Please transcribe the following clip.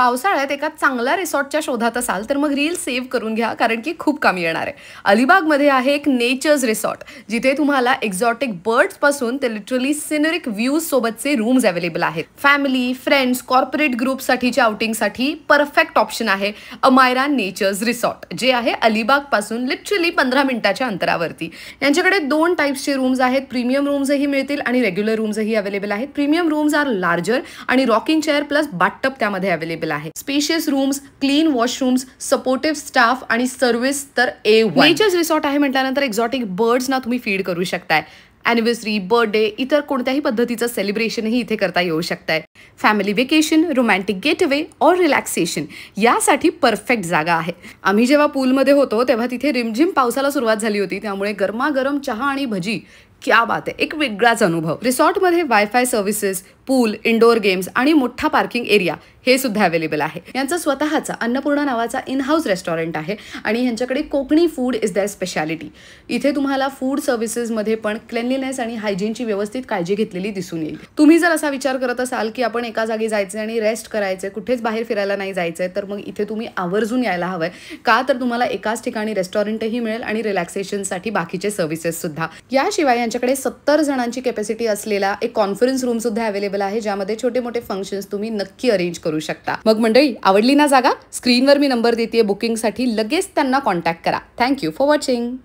पावसाळ्यात एका चांगल्या रिसॉर्टच्या शोधात असाल तर मग रील सेव्ह करून घ्या, कारण की खूप कामी येणार आहे. अलिबागमध्ये आहे एक नेचर्स रिसॉर्ट, जिथे तुम्हाला एक्झॉटिक बर्ड्स पासून ते लिटरली सिनरिक व्ह्यूज सोबतचे रूम्स अवेलेबल आहेत. फॅमिली, फ्रेंड्स, कॉर्पोरेट ग्रुपसाठीच्या आउटिंगसाठी परफेक्ट ऑप्शन आहे अमायरा नेचर्स रिसॉर्ट, जे आहे अलिबाग पासून लिटरली 15 मिनिटाच्या अंतरावरती. यांच्याकडे 2 टाइप्सचे रूम्स आहेत. प्रीमियम रूम्सही मिळतील आणि रेग्युलर रूम्सही अवेलेबल आहेत. प्रीमियम रूम्स आर लार्जर आणि रॉकिंग चेअर प्लस बाथटब त्यामध्ये अवेलेबल आहे. Spacious rooms, clean washrooms, supportive staff आणि सर्व्हिस तर A1. नेचर्स रिसॉर्ट आहे म्हटल्यानंतर एक्झॉटिक बर्ड्सना तुम्ही फीड करू शकताय. ॲनिव्हर्सरी, बर्थडे, इतर कोणत्याही पद्धतीचं सेलिब्रेशनही इथे करता येऊ शकतंय. फॅमिली वेकेशन, रोमॅन्टिक गेटवे और रिलॅक्सेशन यासाठी परफेक्ट जागा आहे. आम्ही जेव्हा पूलमध्ये होतो तेव्हा तिथे रिमझिम पावसाला सुरुवात झाली होती, त्यामुळे गरमागरम चहा आणि भजी क्या बात आहे, एक वेगळाच अनुभव. रिसॉर्टमध्ये वायफाय सर्व्हिसेस, पूल, इंडोर गेम्स आणि मोठा पार्किंग एरिया हे सुद्धा अवेलेबल आहे. यांचं स्वतःचा अन्नपूर्णा नावाचा इन हाऊस रेस्टॉरंट आहे आणि ह्यांच्याकडे Konkani food is their speciality. इथे तुम्हाला फूड सर्व्हिसेसमध्ये पण क्लेनलीनेस आणि हायजीनची व्यवस्थित काळजी घेतलेली दिसून येईल. तुम्ही जर असा विचार करत असाल की आपण एका जागी जायचे आणि रेस्ट करायचे, कुठेच बाहेर फिरायला नाही जायचंय, तर मग इथे तुम्ही आवर्जून यायला हवंय. का तर तुम्हाला एकाच ठिकाणी रेस्टॉरंटही मिळेल आणि रिलॅक्सेशनसाठी बाकीचे सर्व्हिसेस सुद्धा. याशिवाय यांच्याकडे 70 जणांची कॅपॅसिटी असलेला एक कॉन्फरन्स रूम सुद्धा अवेलेबल आहे, ज्यामध्ये छोटे मोठे फंक्शन्स तुम्ही नक्की अरेंज करू शकता. मग मंडळी, आवडली ना जागा? स्क्रीनवर मी नंबर देतेय बुकिंगसाठी, लगेच त्यांना कॉन्टॅक्ट करा. Thank you for watching.